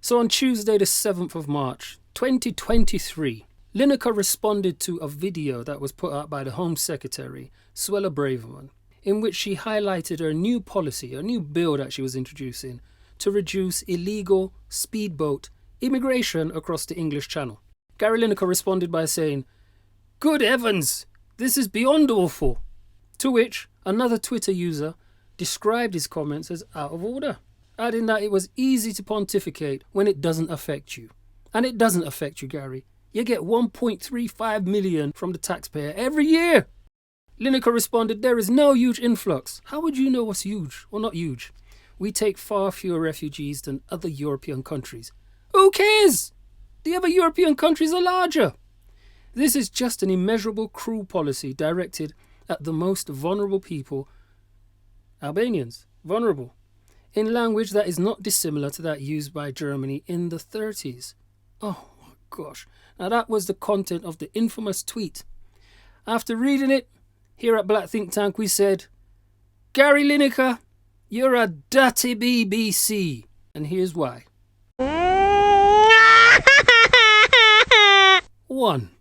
So on Tuesday the 7th of March 2023, Lineker responded to a video that was put out by the Home Secretary, Stella Braverman, in which she highlighted her new policy, a new bill that she was introducing to reduce illegal speedboat immigration across the English Channel. Gary Lineker responded by saying, "Good heavens, this is beyond awful." To which another Twitter user described his comments as out of order, adding that it was easy to pontificate when it doesn't affect you. And it doesn't affect you, Gary. You get 1.35 million from the taxpayer every year. Lineker responded, "There is no huge influx." How would you know what's huge or not huge? We take far fewer refugees than other European countries. Who cares? The other European countries are larger. This is just an immeasurable, cruel policy directed at the most vulnerable people, Albanians, vulnerable, in language that is not dissimilar to that used by Germany in the 30s. Oh my gosh. Now that was the content of the infamous tweet. After reading it, here at Black Think Tank we said, "Gary Lineker, you're a dutty BBC." And here's why. 1.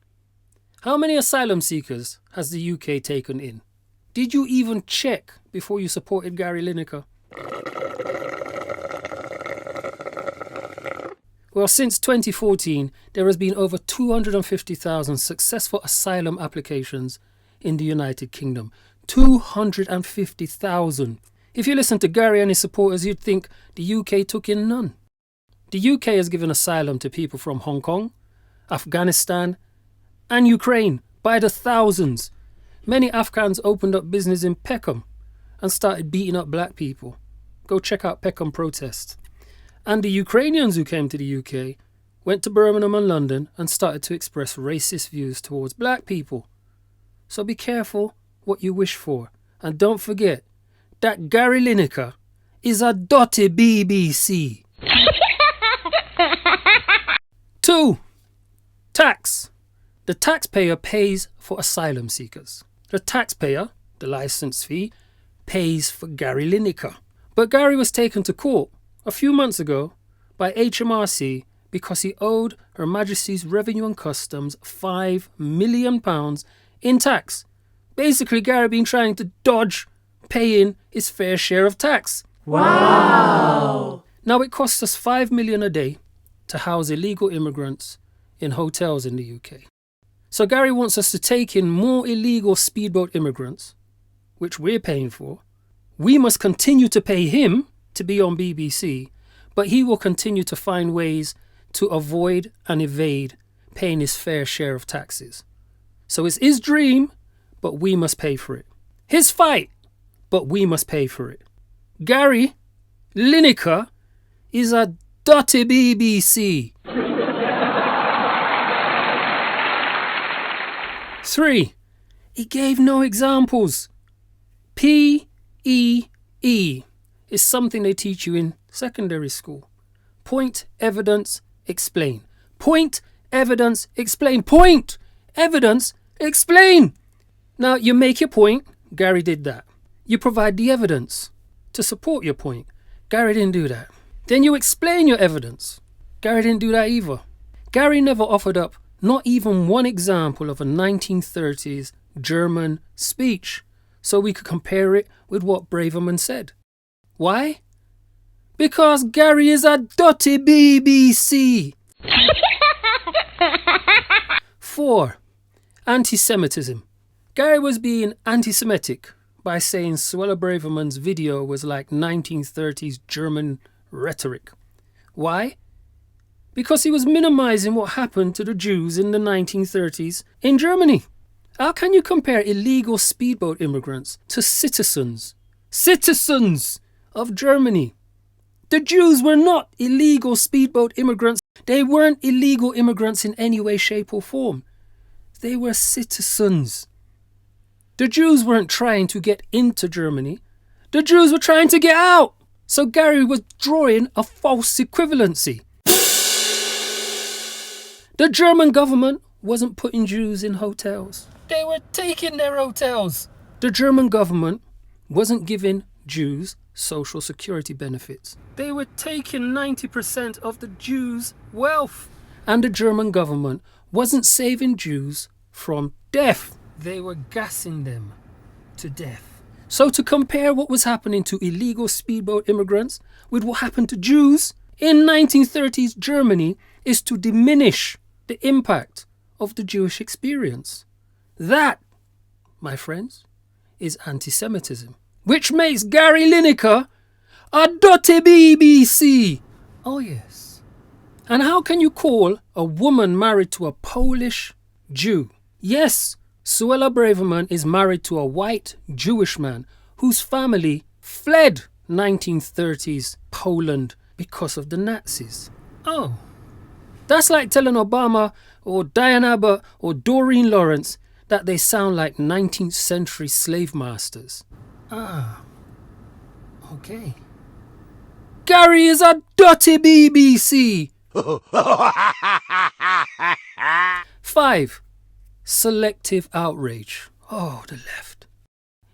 How many asylum seekers has the UK taken in? Did you even check before you supported Gary Lineker? Well, since 2014, there has been over 250,000 successful asylum applications in the United Kingdom. 250,000. If you listen to Gary and his supporters, you'd think the UK took in none. The UK has given asylum to people from Hong Kong, Afghanistan, and Ukraine by the thousands. Many Afghans opened up business in Peckham and started beating up black people. Go check out Peckham protests. And the Ukrainians who came to the UK went to Birmingham and London and started to express racist views towards black people. So be careful what you wish for. And don't forget that Gary Lineker is a dotty BBC. 2. Tax. The taxpayer pays for asylum seekers. The taxpayer, the licence fee, pays for Gary Lineker. But Gary was taken to court a few months ago by HMRC because he owed Her Majesty's Revenue and Customs £5 million in tax. Basically, Gary been trying to dodge paying his fair share of tax. Wow! Now it costs us $5 million a day to house illegal immigrants in hotels in the UK. So Gary wants us to take in more illegal speedboat immigrants, which we're paying for. We must continue to pay him to be on BBC, but he will continue to find ways to avoid and evade paying his fair share of taxes. So it's his dream, but we must pay for it. His fight, but we must pay for it. Gary Lineker is a dotty BBC. 3. He gave no examples. PEE is something they teach you in secondary school. Point, evidence, explain. Point, evidence, explain. Point, evidence, explain. Now, you make your point. Gary did that. You provide the evidence to support your point. Gary didn't do that. Then you explain your evidence. Gary didn't do that either. Gary never offered up not even one example of a 1930s German speech so we could compare it with what Braverman said. Why? Because Gary is a dotty BBC. 4. Anti-Semitism. Gary was being anti-Semitic by saying Stella Braverman's video was like 1930s German rhetoric. Why? Because he was minimizing what happened to the Jews in the 1930s in Germany. How can you compare illegal speedboat immigrants to citizens of Germany? The Jews were not illegal speedboat immigrants. They weren't illegal immigrants in any way, shape or form. They were citizens. The Jews weren't trying to get into Germany. The Jews were trying to get out. So Gary was drawing a false equivalency. The German government wasn't putting Jews in hotels. They were taking their hotels. The German government wasn't giving Jews social security benefits. They were taking 90% of the Jews' wealth. And the German government wasn't saving Jews from death. They were gassing them to death. So to compare what was happening to illegal speedboat immigrants with what happened to Jews in 1930s Germany is to diminish the impact of the Jewish experience. That, my friends, is anti-Semitism, which makes Gary Lineker a dutty BBC. Oh yes. And how can you call a woman married to a Polish Jew? Yes, Stella Braverman is married to a white Jewish man whose family fled 1930s Poland because of the Nazis. Oh, that's like telling Obama or Diane Abbott or Doreen Lawrence that they sound like 19th century slave masters. Ah, okay. Gary is a dutty BBC. 5. Selective outrage. Oh, the left.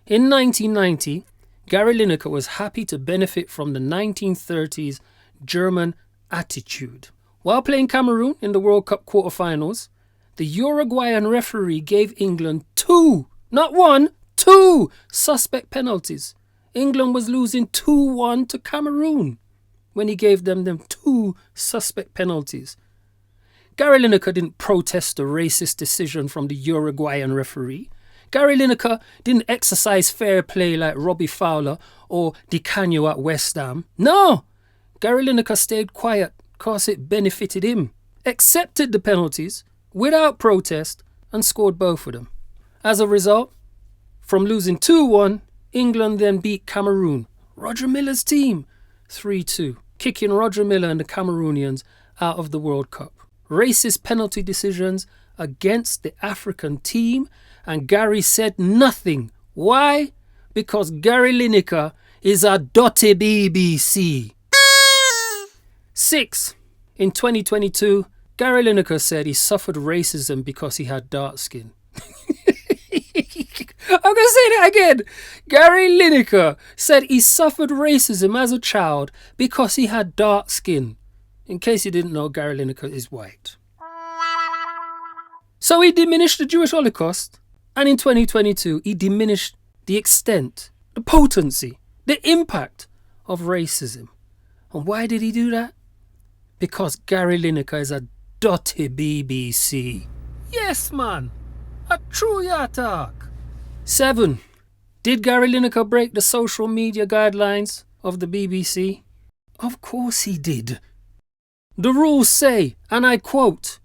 In 1990, Gary Lineker was happy to benefit from the 1930s German attitude. While playing Cameroon in the World Cup quarterfinals, the Uruguayan referee gave England 2, not 1, 2 suspect penalties. England was losing 2-1 to Cameroon when he gave them 2 suspect penalties. Gary Lineker didn't protest the racist decision from the Uruguayan referee. Gary Lineker didn't exercise fair play like Robbie Fowler or Di Canio at West Ham. No! Gary Lineker stayed quiet because it benefited him, accepted the penalties without protest and scored both of them. As a result, from losing 2-1, England then beat Cameroon, Roger Miller's team, 3-2, kicking Roger Miller and the Cameroonians out of the World Cup. Racist penalty decisions against the African team, and Gary said nothing. Why? Because Gary Lineker is a dotty BBC. 6. In 2022, Gary Lineker said he suffered racism because he had dark skin. I'm going to say that again. Gary Lineker said he suffered racism as a child because he had dark skin. In case you didn't know, Gary Lineker is white. So he diminished the Jewish Holocaust, and in 2022 he diminished the extent, the potency, the impact of racism. And why did he do that? Because Gary Lineker is a dotty BBC. Yes, man. A true yatak. 7. Did Gary Lineker break the social media guidelines of the BBC? Of course he did. The rules say, and I quote,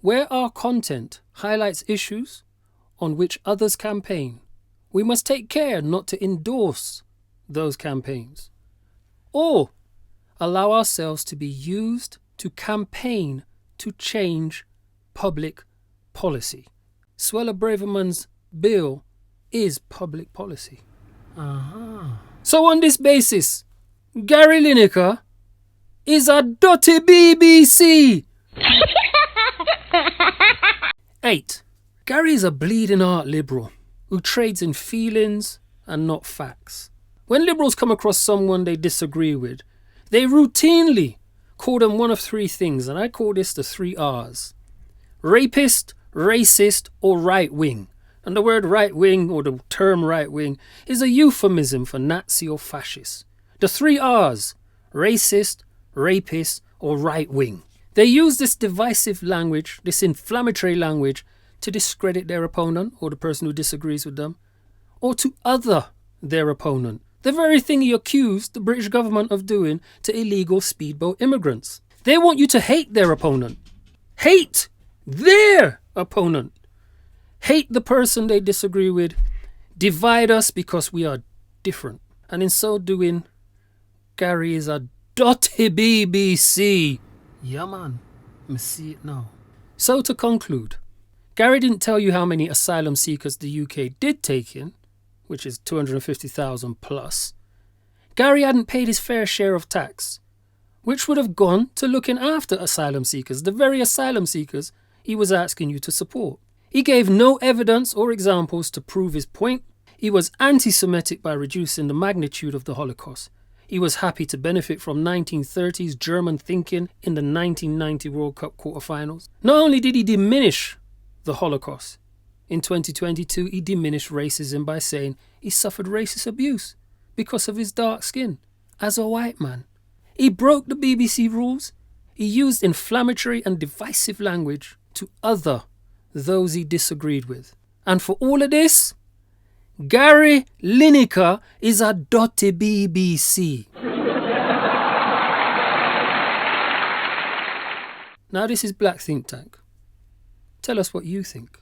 "Where our content highlights issues on which others campaign, we must take care not to endorse those campaigns or allow ourselves to be used to campaign to change public policy." Stella Braverman's bill is public policy. So on this basis, Gary Lineker is a dotty BBC. 8. Gary is a bleeding heart liberal who trades in feelings and not facts. When liberals come across someone they disagree with, they routinely call them one of 3 things, and I call this the 3 R's. Rapist, racist, or right-wing. And the word right-wing, or the term right-wing, is a euphemism for Nazi or fascist. The 3 R's, racist, rapist, or right-wing. They use this divisive language, this inflammatory language, to discredit their opponent or the person who disagrees with them, or to other their opponent. The very thing he accused the British government of doing to illegal speedboat immigrants. They want you to hate their opponent. Hate their opponent. Hate the person they disagree with. Divide us because we are different. And in so doing, Gary is a dotty BBC. Yeah, man. I see it now. So to conclude, Gary didn't tell you how many asylum seekers the UK did take in, which is 250,000 plus. Gary hadn't paid his fair share of tax, which would have gone to looking after asylum seekers, the very asylum seekers he was asking you to support. He gave no evidence or examples to prove his point. He was anti-Semitic by reducing the magnitude of the Holocaust. He was happy to benefit from 1930s German thinking in the 1990 World Cup quarterfinals. Not only did he diminish the Holocaust, in 2022 he diminished racism by saying he suffered racist abuse because of his dark skin as a white man. He broke the BBC rules. He used inflammatory and divisive language to other those he disagreed with. And for all of this, Gary Lineker is a dutty BBC. Now this is Black Think Tank. Tell us what you think.